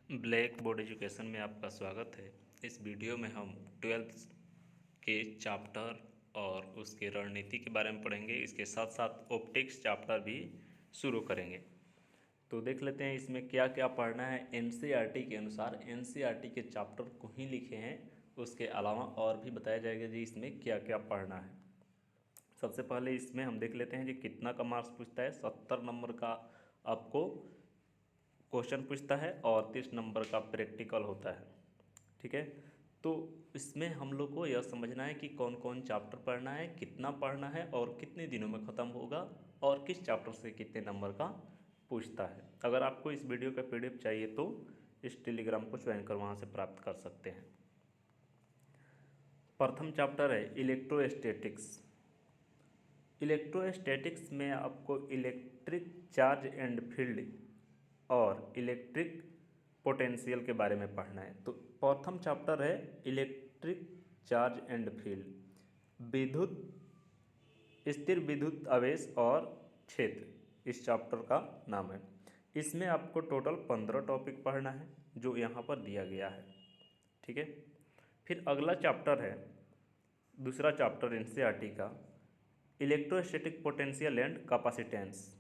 Black board education में आपका स्वागत है। इस वीडियो में हम ट्वेल्थ के चैप्टर और उसके रणनीति के बारे में पढ़ेंगे। इसके साथ साथ ऑप्टिक्स चैप्टर भी शुरू करेंगे। तो देख लेते हैं इसमें क्या क्या पढ़ना है। एनसीईआरटी के अनुसार एनसीईआरटी के चैप्टर को ही लिखे हैं, उसके अलावा और भी बताया जाएगा जी इसमें क्या क्या पढ़ना है। सबसे पहले इसमें हम देख लेते हैं जी कितना का मार्क्स पूछता है। 70 नंबर का आपको क्वेश्चन पूछता है और 30 नंबर का प्रैक्टिकल होता है। ठीक है, तो इसमें हम लोग को यह समझना है कि कौन कौन चैप्टर पढ़ना है, कितना पढ़ना है और कितने दिनों में ख़त्म होगा और किस चैप्टर से कितने नंबर का पूछता है। अगर आपको इस वीडियो का पीडीएफ चाहिए तो इस टेलीग्राम को ज्वाइन कर वहाँ से प्राप्त कर सकते हैं। प्रथम चैप्टर है इलेक्ट्रोस्टैटिक्स। इलेक्ट्रोस्टैटिक्स में आपको इलेक्ट्रिक चार्ज एंड फील्ड और इलेक्ट्रिक पोटेंशियल के बारे में पढ़ना है। तो प्रथम चैप्टर है इलेक्ट्रिक चार्ज एंड फील्ड, विद्युत स्थिर विद्युत आवेश और क्षेत्र, इस चैप्टर का नाम है। इसमें आपको टोटल 15 टॉपिक पढ़ना है जो यहाँ पर दिया गया है। ठीक है, फिर अगला चैप्टर है, दूसरा चैप्टर एनसीईआरटी का, इलेक्ट्रोस्टैटिक पोटेंशियल एंड कैपेसिटेंस,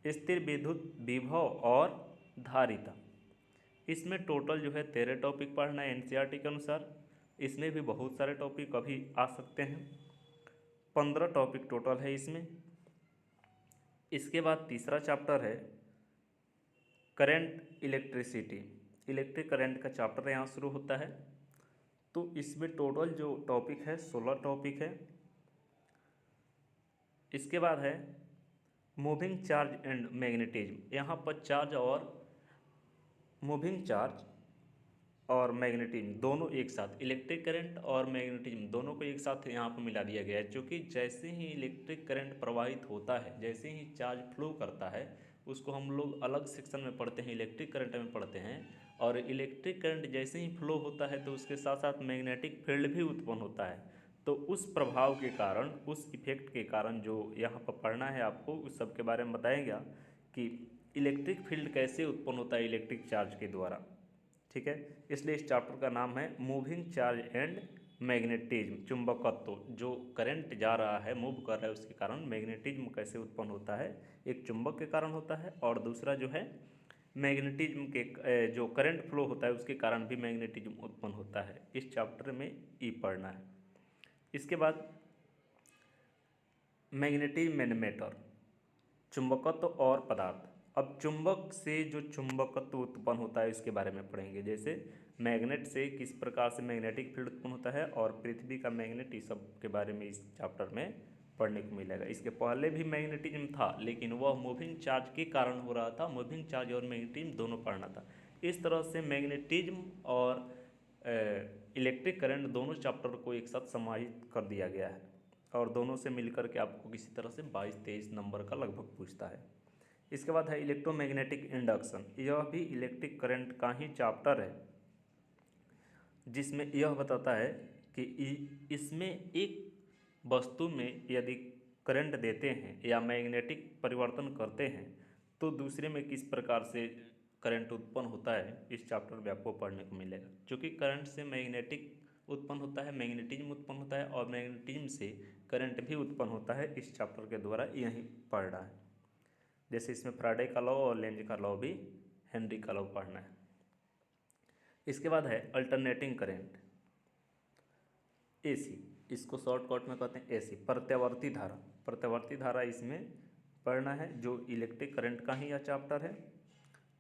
स्थिर विद्युत विभव और धारिता। इसमें टोटल जो है 13 टॉपिक पढ़ना है एनसीईआरटी के अनुसार। इसमें भी बहुत सारे टॉपिक अभी आ सकते हैं, 15 टॉपिक टोटल है इसमें। इसके बाद तीसरा चैप्टर है करंट इलेक्ट्रिसिटी, इलेक्ट्रिक करंट का चैप्टर यहाँ शुरू होता है। तो इसमें टोटल जो टॉपिक है 16 टॉपिक है। इसके बाद है मूविंग चार्ज एंड मैग्नेटिज्म। यहाँ पर चार्ज और मूविंग चार्ज और मैग्नेटिज्म दोनों एक साथ, इलेक्ट्रिक करंट और मैग्नेटिज्म दोनों को एक साथ यहाँ पर मिला दिया गया है। क्योंकि जैसे ही इलेक्ट्रिक करंट प्रवाहित होता है, जैसे ही चार्ज फ्लो करता है, उसको हम लोग अलग सेक्शन में पढ़ते हैं, इलेक्ट्रिक करंट में पढ़ते हैं। और इलेक्ट्रिक करंट जैसे ही फ्लो होता है तो उसके साथ साथ मैग्नेटिक फील्ड भी उत्पन्न होता है। तो उस प्रभाव के कारण, उस इफेक्ट के कारण जो यहाँ पर पढ़ना है आपको, उस सब के बारे में बताएगा कि इलेक्ट्रिक फील्ड कैसे उत्पन्न होता है इलेक्ट्रिक चार्ज के द्वारा। ठीक है, इसलिए इस चैप्टर का नाम है मूविंग चार्ज एंड मैग्नेटिज्म, चुंबकत्व। जो करंट जा रहा है, मूव कर रहा है, उसके कारण मैग्नेटिज्म कैसे उत्पन्न होता है। एक चुंबक के कारण होता है और दूसरा जो है मैग्नेटिज्म के जो करंट फ्लो होता है उसके कारण भी मैग्नेटिज्म उत्पन्न होता है। इस चैप्टर में ई पढ़ना है। इसके बाद मैग्नेटिज्म एंड मैटर, चुंबकत्व और पदार्थ। अब चुंबक से जो चुंबकत्व उत्पन्न होता है इसके बारे में पढ़ेंगे। जैसे मैग्नेट से किस प्रकार से मैग्नेटिक फील्ड उत्पन्न होता है और पृथ्वी का मैग्नेट, इस सब के बारे में इस चैप्टर में पढ़ने को मिलेगा। इसके पहले भी मैग्नेटिज्म था लेकिन वह मूविंग चार्ज के कारण हो रहा था। मूविंग चार्ज और मैग्नेटिज्म दोनों पढ़ना था। इस तरह से मैग्नेटिज्म और इलेक्ट्रिक करंट दोनों चैप्टर को एक साथ समाहित कर दिया गया है और दोनों से मिलकर के आपको किसी तरह से 22-23 नंबर का लगभग पूछता है। इसके बाद है इलेक्ट्रोमैग्नेटिक इंडक्शन। यह भी इलेक्ट्रिक करंट का ही चैप्टर है, जिसमें यह बताता है कि इसमें एक वस्तु में यदि करंट देते हैं या मैग्नेटिक परिवर्तन करते हैं तो दूसरे में किस प्रकार से करंट उत्पन्न होता है, इस चैप्टर में आपको पढ़ने को मिलेगा। क्योंकि करंट से मैग्नेटिक उत्पन्न होता है, मैग्नेटिज्म उत्पन्न होता है और मैग्नेटिज्म से करंट भी उत्पन्न होता है। इस चैप्टर के द्वारा यही पढ़ना है। जैसे इसमें फ्राडे का लॉ और लेंज का लॉ भी, हेनरी का लॉ पढ़ना है। इसके बाद है अल्टरनेटिंग करंट, एसी, इसको शॉर्टकट में कहते हैं एसी, प्रत्यावर्ती धारा। प्रत्यावर्ती धारा इसमें पढ़ना है जो इलेक्ट्रिक करंट का ही यह चैप्टर है।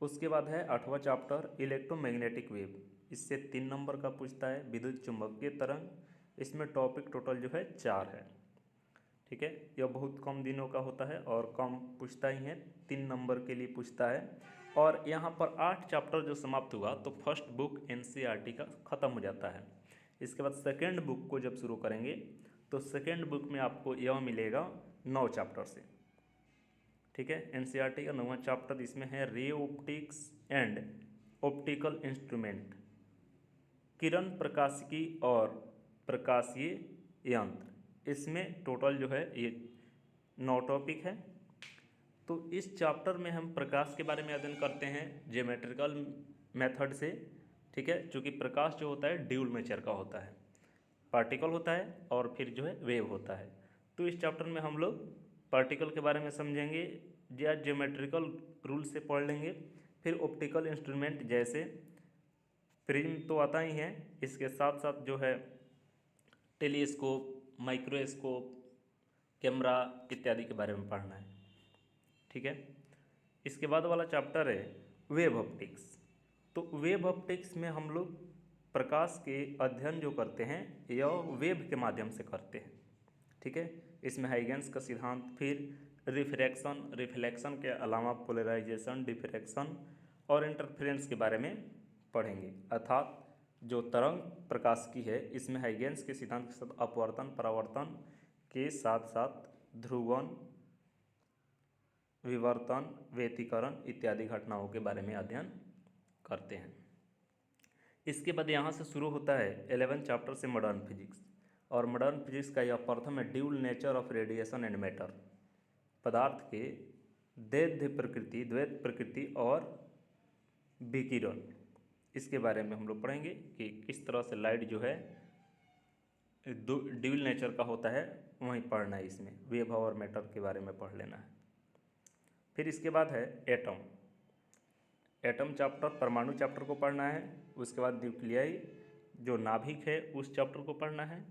उसके बाद है 8वां चैप्टर इलेक्ट्रोमैग्नेटिक वेव। इससे 3 नंबर का पूछता है, विद्युत चुंबकीय तरंग। इसमें टॉपिक टोटल जो है 4 है। ठीक है, यह बहुत कम दिनों का होता है और कम पूछता ही है, 3 नंबर के लिए पूछता है। और यहाँ पर 8 चैप्टर जो समाप्त हुआ तो फर्स्ट बुक एनसीईआरटी का ख़त्म हो जाता है। इसके बाद सेकेंड बुक को जब शुरू करेंगे तो सेकेंड बुक में आपको यह मिलेगा 9 चैप्टर से। ठीक है, एनसीईआरटी का 9वां चैप्टर इसमें है ray optics and optical instrument, किरण प्रकाशिकी और प्रकाशीय यंत्र। इसमें टोटल जो है ये 9 टॉपिक है। तो इस चैप्टर में हम प्रकाश के बारे में अध्ययन करते हैं, ज्योमेट्रिकल मेथड से, ठीक है। चूँकि प्रकाश जो होता है ड्यूल नेचर का होता है, पार्टिकल होता है और फिर जो है वेव होता है। तो इस चैप्टर में हम लोग पार्टिकल के बारे में समझेंगे या ज्योमेट्रिकल रूल से पढ़ लेंगे। फिर ऑप्टिकल इंस्ट्रूमेंट जैसे प्रिज्म तो आता ही है, इसके साथ साथ जो है टेलीस्कोप, माइक्रोस्कोप, कैमरा इत्यादि के बारे में पढ़ना है, ठीक है। इसके बाद वाला चैप्टर है वेव ऑप्टिक्स। तो वेव ऑप्टिक्स में हम लोग प्रकाश के अध्ययन जो करते हैं यह वेव के माध्यम से करते हैं, ठीक है। इसमें हाइगेंस का सिद्धांत, फिर रिफ्रैक्शन, रिफ्लेक्शन के अलावा पोलराइजेशन, डिफ्रैक्शन और इंटरफेरेंस के बारे में पढ़ेंगे। अर्थात जो तरंग प्रकाश की है इसमें हाइगेंस के सिद्धांत के साथ अपवर्तन, परावर्तन के साथ साथ ध्रुवण, विवर्तन, व्यतिकरण इत्यादि घटनाओं के बारे में अध्ययन करते हैं। इसके बाद यहाँ से शुरू होता है 11 चैप्टर से मॉडर्न फिजिक्स। और मॉडर्न फिजिक्स का यह प्रथम है dual nature of radiation and matter, पदार्थ के द्वैत प्रकृति और विकिरण। इसके बारे में हम लोग पढ़ेंगे कि किस तरह से लाइट जो है ड्यूल नेचर का होता है, वहीं पढ़ना है। इसमें वेव और मैटर के बारे में पढ़ लेना है। फिर इसके बाद है एटम। एटम चैप्टर, परमाणु चैप्टर को पढ़ना है। उसके बाद न्यूक्लियाई जो नाभिक है उस चैप्टर को पढ़ना है।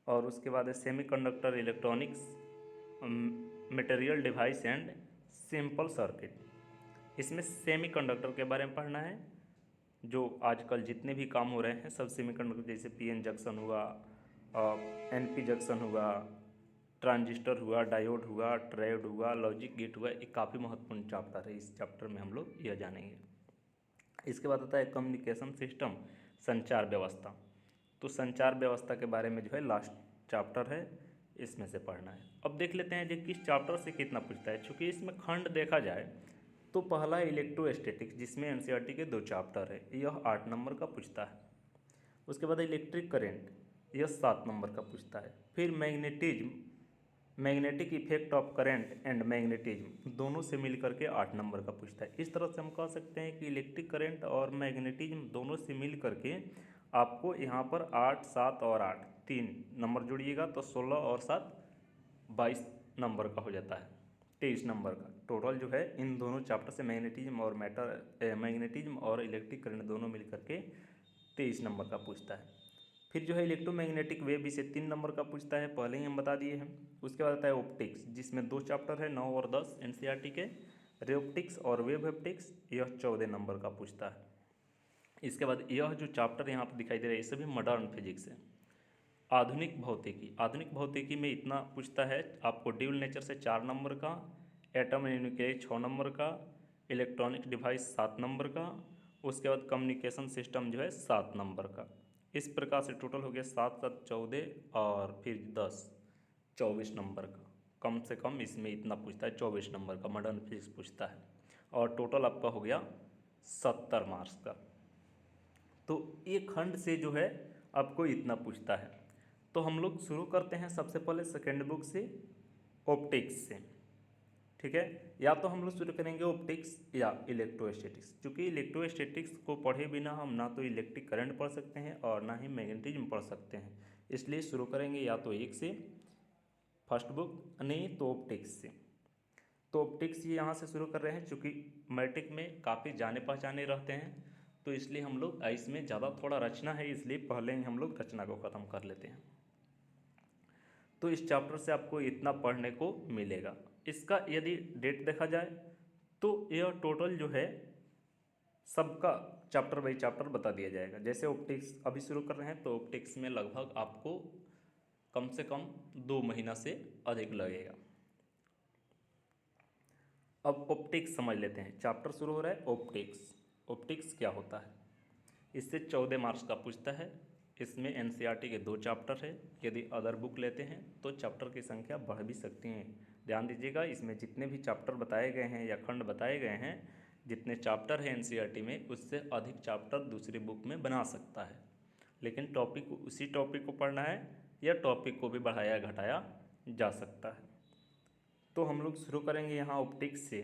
और उसके बाद है semiconductor, electronics, material device and simple circuit. इसमें सेमीकंडक्टर के बारे में पढ़ना है। जो आजकल जितने भी काम हो रहे हैं सब सेमीकंडक्टर, जैसे पीएन जंक्शन हुआ, एनपी जंक्शन हुआ, ट्रांजिस्टर हुआ, डायोड हुआ, ट्रायोड हुआ, लॉजिक गेट हुआ। ये काफ़ी महत्वपूर्ण चैप्टर है। इस चैप्टर में हम लोग यह जानेंगे। इसके बाद आता है कम्युनिकेशन सिस्टम, संचार व्यवस्था। तो संचार व्यवस्था के बारे में जो है लास्ट चैप्टर है, इसमें से पढ़ना है। अब देख लेते हैं कि किस चैप्टर से कितना पूछता है। चूँकि इसमें खंड देखा जाए तो पहला इलेक्ट्रोस्टैटिक्स जिसमें एनसीईआरटी के 2 चैप्टर है, यह 8 नंबर का पूछता है। उसके बाद इलेक्ट्रिक करंट, यह 7 नंबर का पूछता है। फिर magnetism, magnetic effect of current and magnetism, दोनों से मिलकर के 8 नंबर का पूछता है। इस तरह से हम कह सकते हैं कि इलेक्ट्रिक करंट और मैग्नेटिज्म दोनों से मिल करके आपको यहाँ पर 8, 7 और 8 3 नंबर जोड़िएगा तो 16 और 7 22 नंबर का हो जाता है, 23 नंबर का टोटल जो है। इन दोनों चैप्टर से मैग्नेटिज्म और मैग्नेटिज्म और इलेक्ट्रिक करंट दोनों मिल करके 23 नंबर का पूछता है। फिर जो है इलेक्ट्रोमैग्नेटिक वेव, इसे 3 नंबर का पूछता है, पहले ही हम बता दिए हैं। उसके बाद आता है ऑप्टिक्स जिसमें 2 चैप्टर है, 9 और 10 एनसीईआरटी के, रे ऑप्टिक्स और वेव ऑप्टिक्स, यह 14 नंबर का पूछता है। इसके बाद यह जो चैप्टर यहाँ पर दिखाई दे रहा है ये सभी मॉडर्न फिजिक्स है। आधुनिक भौतिकी, आधुनिक भौतिकी में इतना पूछता है आपको, ड्यूल नेचर से 4 नंबर का, एटम एंड न्यूक्लियस 6 नंबर का, इलेक्ट्रॉनिक डिवाइस 7 नंबर का, उसके बाद कम्युनिकेशन सिस्टम जो है 7 नंबर का। इस प्रकार से टोटल हो गया 7, 7, 14 और फिर 10, 24 नंबर का। कम से कम इसमें इतना पूछता है, 24 नंबर का मॉडर्न फिजिक्स पूछता है। और टोटल आपका हो गया 70 मार्क्स का। तो एक खंड से जो है आपको इतना पूछता है। तो हम लोग शुरू करते हैं सबसे पहले सेकेंड बुक से, ऑप्टिक्स से, ठीक है। या तो हम लोग शुरू करेंगे ऑप्टिक्स या इलेक्ट्रोस्टैटिक्स। क्योंकि इलेक्ट्रोस्टैटिक्स को पढ़े बिना हम ना तो इलेक्ट्रिक करंट पढ़ सकते हैं और ना ही मैग्नेटिज्म पढ़ सकते हैं, इसलिए शुरू करेंगे या तो एक से, फर्स्ट बुक, नहीं तो ऑप्टिक्स से। तो ऑप्टिक्स ये यहाँ से शुरू कर रहे हैं। चूँकि मैट्रिक में काफ़ी जाने पहचाने रहते हैं तो इसलिए हम लोग इसमें ज़्यादा थोड़ा रचना है, इसलिए पहले ही हम लोग रचना को ख़त्म कर लेते हैं। तो इस चैप्टर से आपको इतना पढ़ने को मिलेगा। इसका यदि डेट देखा जाए तो यह टोटल जो है सबका चैप्टर बाई चैप्टर बता दिया जाएगा। जैसे ऑप्टिक्स अभी शुरू कर रहे हैं तो ऑप्टिक्स में लगभग आपको कम से कम 2 महीना से अधिक लगेगा। अब ऑप्टिक्स समझ लेते हैं। चैप्टर शुरू हो रहा है ऑप्टिक्स। ऑप्टिक्स क्या होता है, इससे 14 मार्क्स का पूछता है। इसमें एनसीईआरटी के 2 चैप्टर है। यदि अदर बुक लेते हैं तो चैप्टर की संख्या बढ़ भी सकती है। ध्यान दीजिएगा, इसमें जितने भी चैप्टर बताए गए हैं या खंड बताए गए हैं, जितने चैप्टर है एनसीईआरटी में उससे अधिक चैप्टर दूसरी बुक में बना सकता है। लेकिन टॉपिक, उसी टॉपिक को पढ़ना है या टॉपिक को भी बढ़ाया घटाया जा सकता है। तो हम लोग शुरू करेंगे यहाँ ऑप्टिक्स से।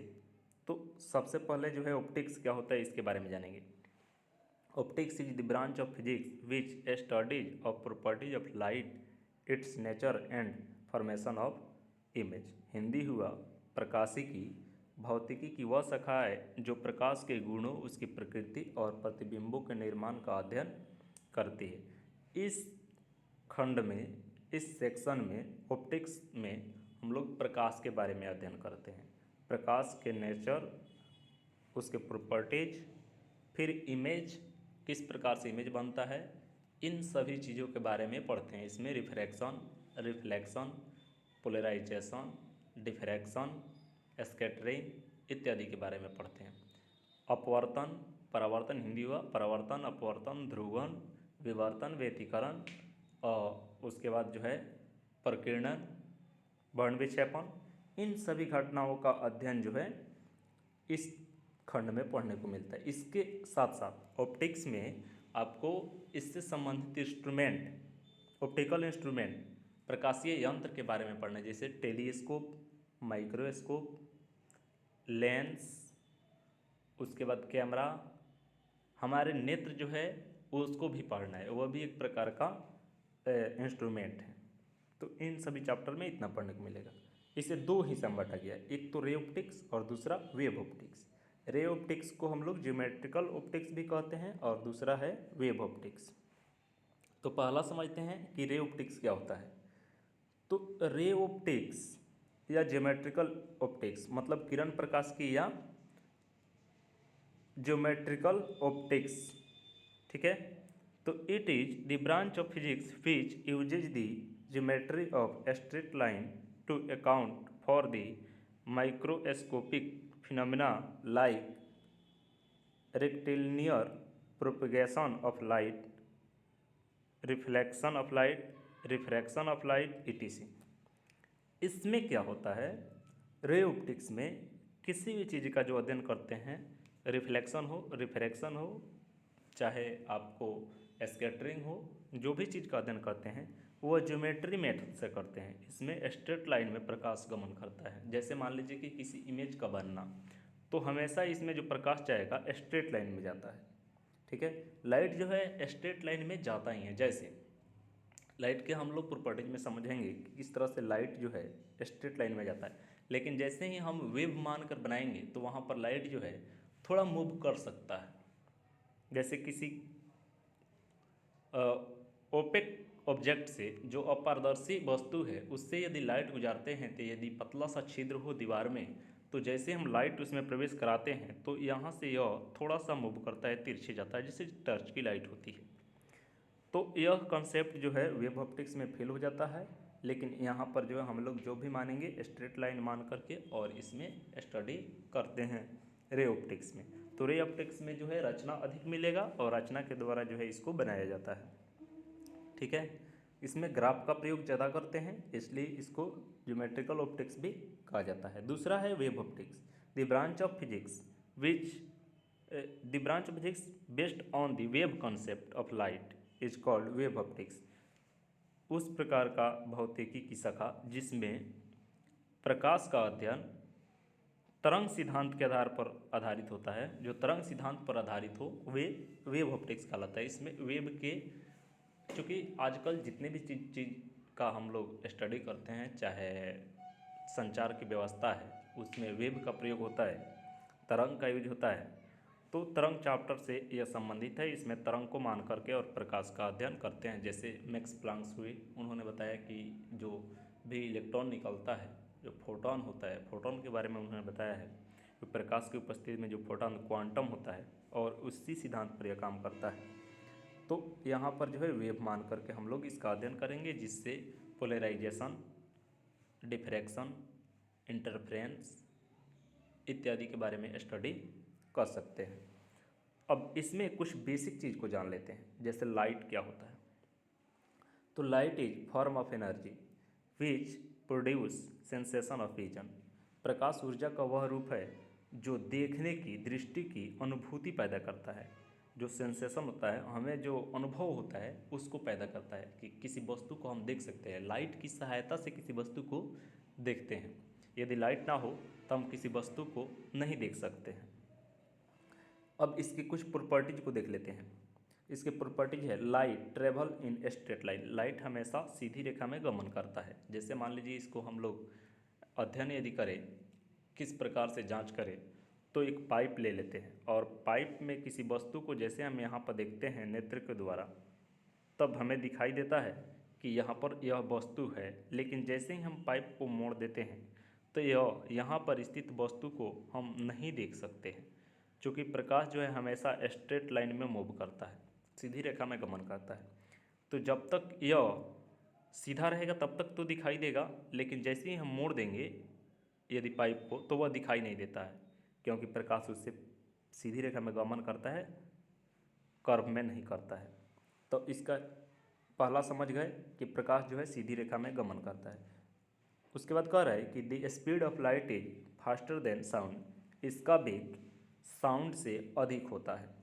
तो सबसे पहले जो है ऑप्टिक्स क्या होता है इसके बारे में जानेंगे। Optics is the branch of physics which studies of properties of light, it's nature and formation of image. Hindi हुआ प्रकाशिकी, भौतिकी की वह शाखा है जो प्रकाश के गुणों, उसकी प्रकृति और प्रतिबिंबों के निर्माण का अध्ययन करती है। इस खंड में, इस सेक्शन में, ऑप्टिक्स में हम लोग प्रकाश के बारे में अध्ययन करते हैं। प्रकाश के नेचर, उसके प्रॉपर्टीज, फिर इमेज, किस प्रकार से इमेज बनता है, इन सभी चीज़ों के बारे में पढ़ते हैं। इसमें refraction, reflection, polarisation, diffraction, scattering इत्यादि के बारे में पढ़ते हैं। अपवर्तन, परावर्तन, हिंदी हुआ परावर्तन, अपवर्तन, ध्रुवण, विवर्तन, व्यतिकरण, और उसके बाद जो है प्रकीर्णन, वर्णविक्षेपण, इन सभी घटनाओं का अध्ययन जो है इस खंड में पढ़ने को मिलता है। इसके साथ साथ ऑप्टिक्स में आपको इससे संबंधित इंस्ट्रूमेंट, ऑप्टिकल इंस्ट्रूमेंट, प्रकाशीय यंत्र के बारे में पढ़ना है, जैसे टेलीस्कोप, माइक्रोस्कोप, लेंस, उसके बाद कैमरा, हमारे नेत्र जो है उसको भी पढ़ना है, वह भी एक प्रकार का इंस्ट्रूमेंट है। तो इन सभी चैप्टर में इतना पढ़ने को मिलेगा। इसे दो हिस्सा में बांटा गया है, एक तो रे ऑप्टिक्स और दूसरा वेव ऑप्टिक्स। रे ऑप्टिक्स को हम लोग ज्योमेट्रिकल ऑप्टिक्स भी कहते हैं और दूसरा है वेव ऑप्टिक्स। तो पहला समझते हैं कि रे ऑप्टिक्स क्या होता है। तो रे ऑप्टिक्स या ज्योमेट्रिकल ऑप्टिक्स मतलब किरण प्रकाश की या ज्योमेट्रिकल ऑप्टिक्स, ठीक है। तो it is the branch of physics which uses the geometry of straight line to account for the microscopic phenomena like rectilinear propagation of light, reflection of light, refraction of light etc. इसमें क्या होता है, ray optics में किसी भी चीज़ का जो अध्ययन करते हैं, रिफ्लेक्शन हो, रिफ्रैक्शन हो, चाहे आपको स्कैटरिंग हो, जो भी चीज़ का अध्ययन करते हैं वह ज्योमेट्री मेथड से करते हैं। इसमें स्ट्रेट लाइन में प्रकाश गमन करता है। जैसे मान लीजिए कि किसी इमेज का बनना, तो हमेशा इसमें जो प्रकाश जाएगा स्ट्रेट लाइन में जाता है, ठीक है। लाइट जो है स्ट्रेट लाइन में जाता ही है। जैसे लाइट के हम लोग प्रॉपर्टीज में समझेंगे कि किस तरह से लाइट जो है स्ट्रेट लाइन में जाता है, लेकिन जैसे ही हम वेव मानकर बनाएंगे तो वहाँ पर लाइट जो है थोड़ा मूव कर सकता है। जैसे किसी ओपेक ऑब्जेक्ट से, जो अपारदर्शी वस्तु है, उससे यदि लाइट गुजारते हैं तो यदि पतला सा छिद्र हो दीवार में, तो जैसे हम लाइट उसमें प्रवेश कराते हैं तो यहाँ से यह थोड़ा सा मूव करता है, तिरछे जाता है, जिससे टर्च की लाइट होती है। तो यह कंसेप्ट जो है वेव ऑप्टिक्स में फेल हो जाता है, लेकिन यहाँ पर जो है हम लोग जो भी मानेंगे स्ट्रेट लाइन मान करके और इसमें स्टडी करते हैं रे ऑप्टिक्स में। तो रे ऑप्टिक्स में जो है रचना अधिक मिलेगा और रचना के द्वारा जो है इसको बनाया जाता है, ठीक है। इसमें ग्राफ का प्रयोग ज़्यादा करते हैं, इसलिए इसको ज्योमेट्रिकल ऑप्टिक्स भी कहा जाता है। दूसरा है wave optics, the branch of physics which the branch of physics based on the wave concept of light is called wave optics. उस प्रकार का भौतिकी की शाखा जिसमें प्रकाश का अध्ययन तरंग सिद्धांत के आधार पर आधारित होता है, जो तरंग सिद्धांत पर आधारित हो, वे वेव ऑप्टिक्स कहलाता है। इसमें वेव के, चूँकि आजकल जितने भी चीज़ का हम लोग स्टडी करते हैं, चाहे संचार की व्यवस्था है, उसमें वेव का प्रयोग होता है, तरंग का यूज होता है। तो तरंग चैप्टर से यह संबंधित है। इसमें तरंग को मान करके और प्रकाश का अध्ययन करते हैं। जैसे मैक्स प्लांक्स हुए, उन्होंने बताया कि जो भी इलेक्ट्रॉन निकलता है, जो फोटोन होता है, फोटोन के बारे में उन्होंने बताया है कि प्रकाश की उपस्थिति में जो फोटोन क्वांटम होता है और उसी सिद्धांत पर यह काम करता है। तो यहाँ पर जो है वेव मान करके हम लोग इसका अध्ययन करेंगे, जिससे पोलराइजेशन, डिफ्रैक्शन, इंटरफ्रेंस इत्यादि के बारे में स्टडी कर सकते हैं। अब इसमें कुछ बेसिक चीज़ को जान लेते हैं, जैसे लाइट क्या होता है। तो light is form of energy which produce sensation of vision. प्रकाश ऊर्जा का वह रूप है जो देखने की, दृष्टि की अनुभूति पैदा करता है। जो सेंसेशन होता है, हमें जो अनुभव होता है उसको पैदा करता है कि किसी वस्तु को हम देख सकते हैं, लाइट की सहायता से किसी वस्तु को देखते हैं। यदि लाइट ना हो तो हम किसी वस्तु को नहीं देख सकते हैं। अब इसकी कुछ प्रॉपर्टीज को देख लेते हैं। इसके प्रॉपर्टीज है light travel in straight line, light हमेशा सीधी रेखा में गमन करता है। जैसे मान लीजिए इसको हम लोग अध्ययन यदि करें, किस प्रकार से जांच करें, तो एक पाइप ले लेते हैं और पाइप में किसी वस्तु को जैसे हम यहाँ पर देखते हैं नेत्र के द्वारा, तब हमें दिखाई देता है कि यहाँ पर यह वस्तु है। लेकिन जैसे ही हम पाइप को मोड़ देते हैं तो यह यहाँ पर स्थित वस्तु को हम नहीं देख सकते हैं, क्योंकि प्रकाश जो है हमेशा स्ट्रेट लाइन में मूव करता है, सीधी रेखा में गमन करता है। तो जब तक यह सीधा रहेगा तब तक तो दिखाई देगा, लेकिन जैसे ही हम मोड़ देंगे यदि पाइप को, तो वह दिखाई नहीं देता है, क्योंकि प्रकाश उससे सीधी रेखा में गमन करता है, कर्व में नहीं करता है। तो इसका पहला समझ गए कि प्रकाश जो है सीधी रेखा में गमन करता है। उसके बाद कह रहा है कि the speed of light is faster than sound, इसका वेग साउंड से अधिक होता है।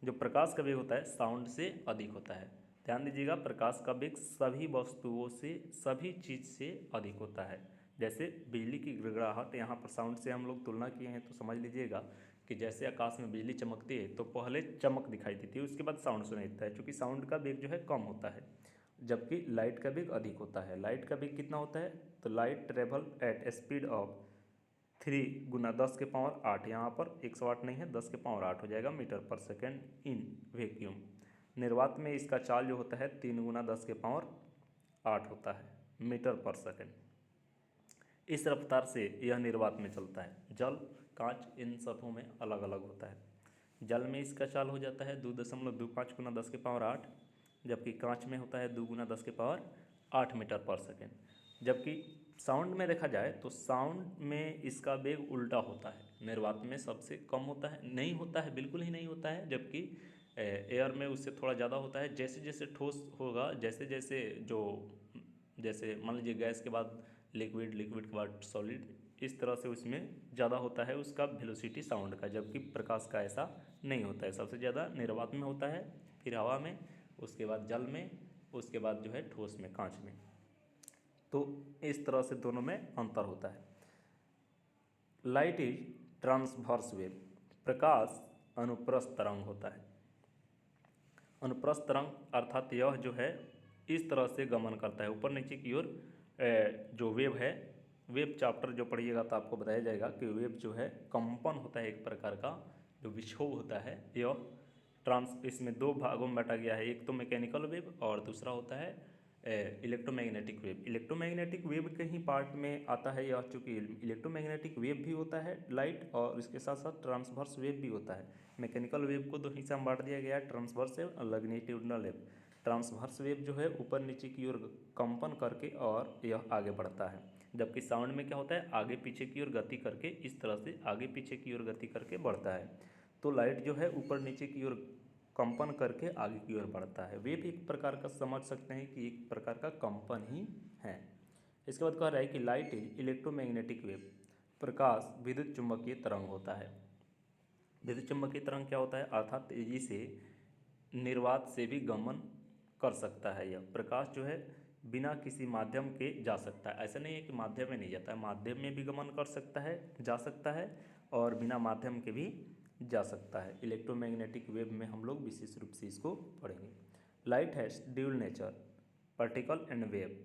जो प्रकाश का वेग होता है साउंड से अधिक होता है। ध्यान दीजिएगा, प्रकाश का वेग सभी वस्तुओं से, सभी चीज़ से अधिक होता है। जैसे बिजली की गिड़गिड़ाहट, यहाँ पर साउंड से हम लोग तुलना किए हैं, तो समझ लीजिएगा कि जैसे आकाश में बिजली चमकती है तो पहले चमक दिखाई देती है, उसके बाद साउंड सुनाई देता है, क्योंकि साउंड का वेग जो है कम होता है, जबकि लाइट का वेग अधिक होता है। लाइट का वेग कितना होता है, तो light travel at speed of 3 गुना 10 के पावर 8, यहाँ पर 108 नहीं है, 10 के पावर 8 हो जाएगा मीटर पर सेकेंड इन वैक्यूम। निर्वात में इसका चाल जो होता है 3 गुना 10 के पावर 8 होता है मीटर पर सेकेंड। इस रफ्तार से यह निर्वात में चलता है। जल, कांच, इन सबों में अलग अलग होता है। जल में इसका चाल हो जाता है 2.25 गुना 10 के पावर 8, जबकि कांच में होता है 2 गुना 10 के पावर 8 मीटर पर सेकेंड। जबकि साउंड में देखा जाए तो साउंड में इसका वेग उल्टा होता है, निर्वात में सबसे कम होता है, नहीं होता है, बिल्कुल ही नहीं होता है, जबकि एयर में उससे थोड़ा ज़्यादा होता है। जैसे जैसे ठोस होगा, जैसे जैसे जैसे मान लीजिए गैस के बाद लिक्विड, लिक्विड के बाद सॉलिड, इस तरह से उसमें ज़्यादा होता है उसका वेलोसिटी साउंड का, जबकि प्रकाश का ऐसा नहीं होता है। सबसे ज़्यादा निर्वात में होता है, फिर हवा में, उसके बाद जल में, उसके बाद जो है ठोस में, कांच में। तो इस तरह से दोनों में अंतर होता है। लाइट इज ट्रांसवर्स वेव, प्रकाश अनुप्रस्थ तरंग होता है। अनुप्रस्थ तरंग अर्थात यह जो है इस तरह से गमन करता है ऊपर नीचे की ओर। जो वेव है, वेव चैप्टर जो पढ़िएगा तो आपको बताया जाएगा कि वेव जो है कंपन होता है, एक प्रकार का जो विक्षोभ होता है। यह इसमें 2 भागों में बांटा गया है, एक तो मैकेनिकल वेव और दूसरा होता है इलेक्ट्रोमैग्नेटिक वेव। इलेक्ट्रोमैग्नेटिक वेव के ही पार्ट में आता है यह, चूँकि इलेक्ट्रोमैग्नेटिक वेव भी होता है लाइट, और इसके साथ साथ ट्रांसवर्स वेव भी होता है। मैकेनिकल वेव को 2 हिस्सा में बांट दिया गया है, ट्रांसवर्स वेव और लॉन्गिट्यूडिनल वेव। ट्रांसवर्स वेव जो है ऊपर नीचे की ओर कंपन करके और यह आगे बढ़ता है, जबकि साउंड में क्या होता है, आगे पीछे की ओर गति करके, इस तरह से आगे पीछे की ओर गति करके बढ़ता है। तो लाइट जो है ऊपर नीचे की ओर कंपन करके आगे की ओर बढ़ता है। वेव एक प्रकार का समझ सकते हैं कि एक प्रकार का कंपन ही है। इसके बाद कह रहा है कि लाइट इज इलेक्ट्रोमैग्नेटिक वेव, प्रकाश विद्युत चुम्बकीय तरंग होता है। विद्युत चुम्बकीय तरंग क्या होता है, अर्थात तेजी से निर्वात से भी गमन कर सकता है। यह प्रकाश जो है बिना किसी माध्यम के जा सकता है, ऐसा नहीं है कि माध्यम में नहीं जाता है, माध्यम में भी गमन कर सकता है, जा सकता है, और बिना माध्यम के भी जा सकता है। इलेक्ट्रोमैग्नेटिक वेव में हम लोग विशेष रूप से इसको पढ़ेंगे। Light has dual nature, particle and wave,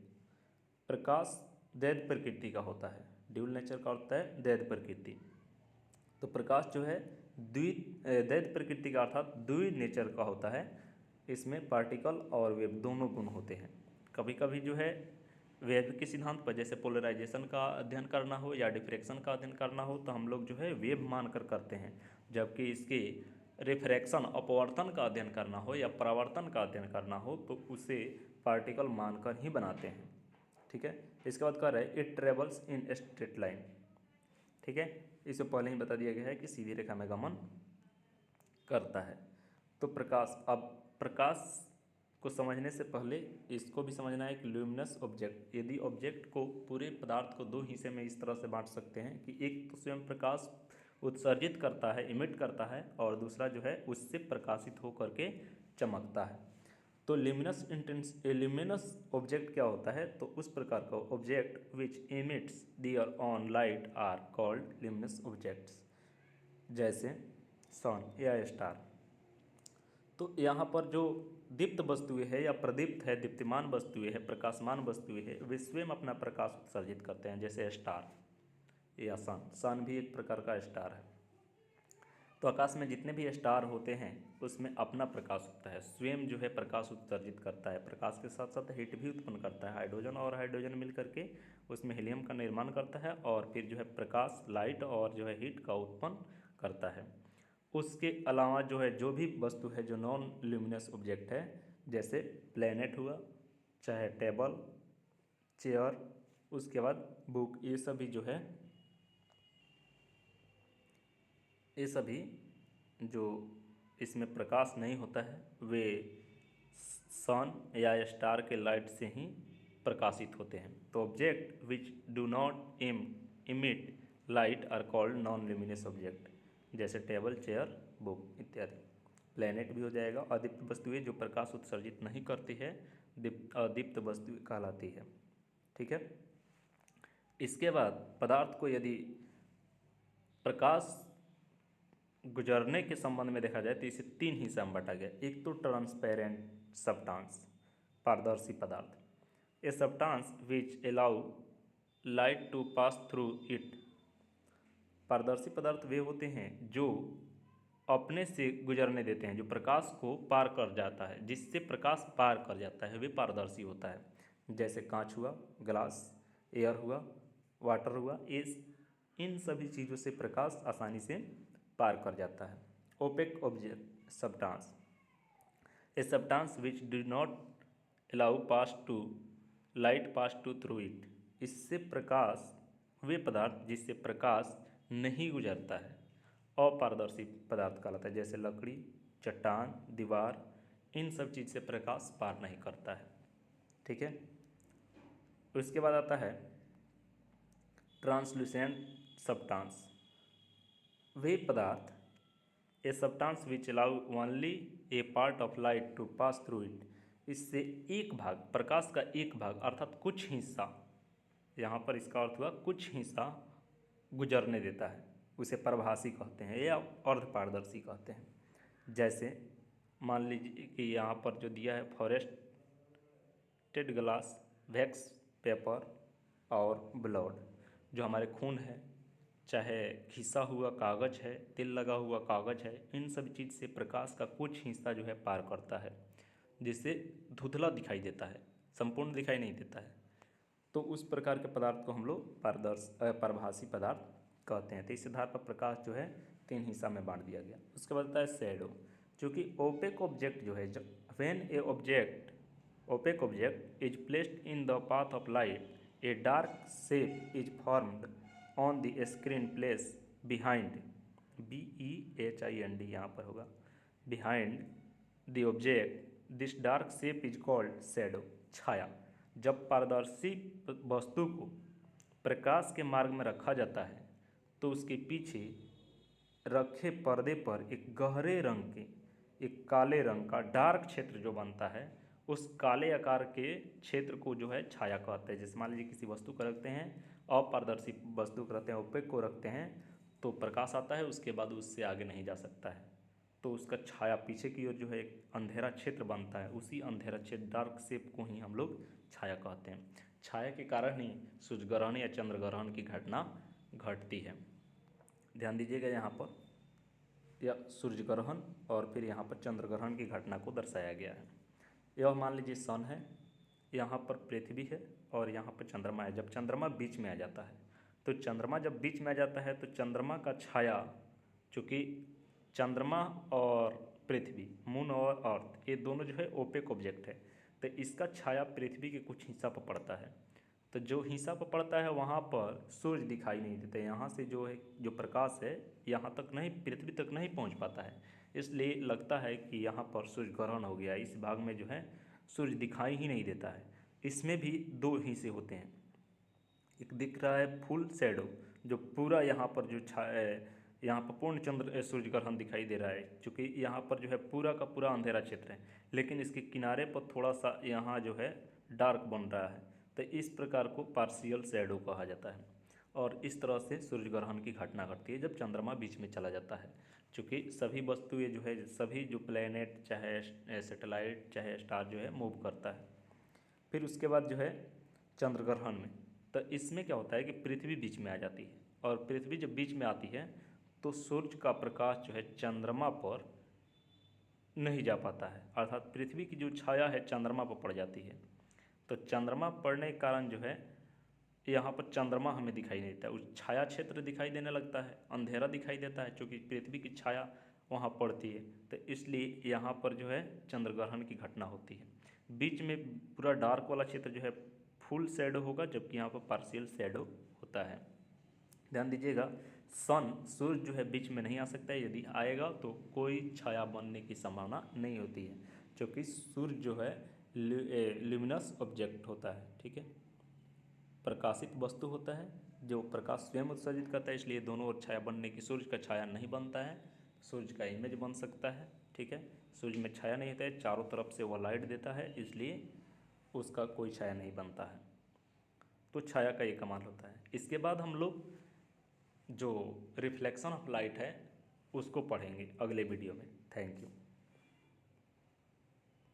प्रकाश दैत्य प्रकृति का होता है। ड्यूल नेचर का होता है दैत्य प्रकृति। तो प्रकाश जो है दैत्य प्रकृति का अर्थात द्वि नेचर का होता है। इसमें पार्टिकल और वेव दोनों गुण होते हैं। कभी कभी जो है वेव के सिद्धांत पर, जैसे पोलराइजेशन का अध्ययन करना हो या डिफ्रैक्शन का अध्ययन करना हो, तो हम लोग जो है वेव मानकर करते हैं, जबकि इसके रिफ्रैक्शन अपवर्तन का अध्ययन करना हो या परावर्तन का अध्ययन करना हो तो उसे पार्टिकल मानकर ही बनाते हैं। ठीक है। इसके बाद कह रहे हैं it travels in straight line. ठीक है, इसे पहले ही बता दिया गया है कि सीधी रेखा में गमन करता है। तो प्रकाश, अब प्रकाश को समझने से पहले इसको भी समझना है कि ल्यूमिनस ऑब्जेक्ट, यदि ऑब्जेक्ट को, पूरे पदार्थ को 2 हिस्से में इस तरह से बांट सकते हैं कि एक तो स्वयं प्रकाश उत्सर्जित करता है, इमिट करता है, और दूसरा जो है उससे प्रकाशित होकर के चमकता है। तो ल्यूमिनस ऑब्जेक्ट क्या होता है, तो उस प्रकार का object which emits their own light are called luminous objects, जैसे सन या स्टार। तो यहाँ पर जो दीप्त वस्तुएं है या प्रदीप्त है, दीप्तिमान वस्तुएं है, प्रकाशमान वस्तुएं है, वे स्वयं अपना प्रकाश उत्सर्जित करते हैं, जैसे स्टार या सन। सन भी एक प्रकार का स्टार है। तो आकाश में जितने भी स्टार होते हैं उसमें अपना प्रकाश होता है, स्वयं जो है प्रकाश उत्सर्जित करता है। प्रकाश के साथ साथ हीट भी उत्पन्न करता है। हाइड्रोजन और हाइड्रोजन मिल करके उसमें हीलियम का निर्माण करता है और फिर जो है प्रकाश, लाइट और जो है हीट का उत्पन्न करता है। उसके अलावा जो है जो भी वस्तु है जो नॉन ल्यूमिनस ऑब्जेक्ट है, जैसे प्लेनेट हुआ, चाहे टेबल, चेयर, उसके बाद बुक, ये सभी जो है, ये सभी जो इसमें प्रकाश नहीं होता है वे सन या स्टार के लाइट से ही प्रकाशित होते हैं। तो object which do not emit light are called non luminous object, जैसे टेबल, चेयर, बुक इत्यादि। प्लेनेट भी हो जाएगा। अदीप्त वस्तुएं जो प्रकाश उत्सर्जित नहीं करती है अदीप्त वस्तुएं कहलाती है। ठीक है। इसके बाद पदार्थ को यदि प्रकाश गुजरने के संबंध में देखा जाए तो इसे तीन हिस्सा में बांटा गया। एक तो ट्रांसपेरेंट सब्सटेंस, पारदर्शी पदार्थ, a substance which allow light to pass through it. पारदर्शी पदार्थ वे होते हैं जो अपने से गुजरने देते हैं, जो प्रकाश को पार कर जाता है, जिससे प्रकाश पार कर जाता है, वे पारदर्शी होता है। जैसे कांच हुआ, ग्लास, एयर हुआ, वाटर हुआ, इन सभी चीज़ों से प्रकाश आसानी से पार कर जाता है। Opaque object substance, a substance which do not allow pass to light pass to through it. इससे प्रकाश, वे पदार्थ जिससे प्रकाश नहीं गुजरता है, अपारदर्शी पदार्थ कहलाता है। जैसे लकड़ी, चट्टान, दीवार, इन सब चीज़ से प्रकाश पार नहीं करता है। ठीक है। उसके बाद आता है ट्रांसल्यूसेंट सब्सटेंस, वे पदार्थ, a substance which allow only a part of light to pass through it. इससे एक भाग, प्रकाश का एक भाग अर्थात कुछ हिस्सा, यहाँ पर इसका अर्थ हुआ कुछ हिस्सा गुजरने देता है, उसे प्रभासी कहते हैं या अर्धपारदर्शी कहते हैं। जैसे मान लीजिए कि यहाँ पर जो दिया है फॉरेस्टेड ग्लास, वैक्स पेपर और ब्लड, जो हमारे खून है, चाहे घिसा हुआ कागज़ है, तेल लगा हुआ कागज़ है, इन सब चीज़ से प्रकाश का कुछ हिस्सा जो है पार करता है, जिससे धुंधला दिखाई देता है, संपूर्ण दिखाई नहीं देता है। तो उस प्रकार के पदार्थ को हम लोग पारभासी पदार्थ कहते हैं। तो इस आधार पर प्रकाश जो है तीन हिस्सा में बांट दिया गया। उसके बाद आता है शैडो, चूँकि ओपेक ऑब्जेक्ट जो है, when a object, opaque object is placed in the path of light, a dark shape is formed on the screen place behind, BEHIND यहाँ पर होगा, behind the object, this dark shape is called shadow, छाया। जब पारदर्शी वस्तु को प्रकाश के मार्ग में रखा जाता है तो उसके पीछे रखे पर्दे पर एक गहरे रंग के, एक काले रंग का डार्क क्षेत्र जो बनता है, उस काले आकार के क्षेत्र को जो है छाया कहते हैं। जैसे मान लीजिए किसी वस्तु को रखते हैं, अपारदर्शी वस्तु को रखते हैं, ओपेक को रखते हैं, तो प्रकाश आता है, उसके बाद उससे आगे नहीं जा सकता है, तो उसका छाया पीछे की ओर जो है एक अंधेरा क्षेत्र बनता है, उसी अंधेरा क्षेत्र, डार्क शेप को ही हम लोग छाया कहते हैं। छाया के कारण ही सूर्य ग्रहण या चंद्र ग्रहण की घटना घटती है। ध्यान दीजिएगा, यहाँ पर यह सूर्य ग्रहण और फिर यहाँ पर चंद्र ग्रहण की घटना को दर्शाया गया है। यह मान लीजिए सन है, यहाँ पर पृथ्वी है और यहाँ पर चंद्रमा है। जब चंद्रमा बीच में आ जाता है, तो चंद्रमा जब बीच में आ जाता है तो चंद्रमा का छाया, चूँकि चंद्रमा और पृथ्वी, मून और अर्थ, ये दोनों जो है ओपेक ऑब्जेक्ट है, तो इसका छाया पृथ्वी के कुछ हिस्सा पर पड़ता है। तो जो हिस्सा पर पड़ता है वहाँ पर सूर्य दिखाई नहीं देता, यहाँ से जो है जो प्रकाश है यहाँ तक नहीं, पृथ्वी तक नहीं पहुँच पाता है, इसलिए लगता है कि यहाँ पर सूर्य ग्रहण हो गया। इस भाग में जो है सूर्य दिखाई ही नहीं देता है। इसमें भी दो हिस्से होते हैं, एक दिख रहा है फुल शैडो, जो पूरा यहाँ पर जो यहाँ पर पूर्ण चंद्र सूर्य ग्रहण दिखाई दे रहा है, क्योंकि यहाँ पर जो है पूरा का पूरा अंधेरा क्षेत्र है, लेकिन इसके किनारे पर थोड़ा सा यहाँ जो है डार्क बन रहा है, तो इस प्रकार को पार्शियल शैडो कहा जाता है। और इस तरह से सूर्य ग्रहण की घटना घटती है जब चंद्रमा बीच में चला जाता है, क्योंकि सभी वस्तुएं जो है, सभी जो प्लेनेट चाहे सैटेलाइट चाहे स्टार जो है मूव करता है। फिर उसके बाद जो है चंद्र ग्रहण में, तो इसमें क्या होता है कि पृथ्वी बीच में आ जाती है, और पृथ्वी जब बीच में आती है तो सूर्य का प्रकाश जो है चंद्रमा पर नहीं जा पाता है, अर्थात पृथ्वी की जो छाया है चंद्रमा पर पड़ जाती है। तो चंद्रमा पड़ने के कारण जो है यहाँ पर चंद्रमा हमें दिखाई नहीं देता, उस छाया क्षेत्र दिखाई देने लगता है, अंधेरा दिखाई देता है, क्योंकि पृथ्वी की छाया वहाँ पड़ती है। तो इसलिए यहाँ पर जो है चंद्र ग्रहण की घटना होती है। बीच में पूरा डार्क वाला क्षेत्र जो है फुल शैडो होगा, जबकि यहाँ पर पार्शियल शैडो होता है। ध्यान दीजिएगा, सूर्य जो है बीच में नहीं आ सकता है, यदि आएगा तो कोई छाया बनने की संभावना नहीं होती है, क्योंकि सूर्य जो है ल्यूमिनस ऑब्जेक्ट होता है, ठीक है, प्रकाशित वस्तु होता है जो प्रकाश स्वयं उत्सर्जित करता है, इसलिए दोनों ओर छाया बनने की, सूर्य का छाया नहीं बनता है, सूर्य का इमेज बन सकता है, ठीक है। सूर्य में छाया नहीं होता है, चारों तरफ से वह लाइट देता है, इसलिए उसका कोई छाया नहीं बनता है। तो छाया का ये कमाल होता है। इसके बाद हम लोग जो रिफ्लेक्शन ऑफ लाइट है उसको पढ़ेंगे अगले वीडियो में। Thank you.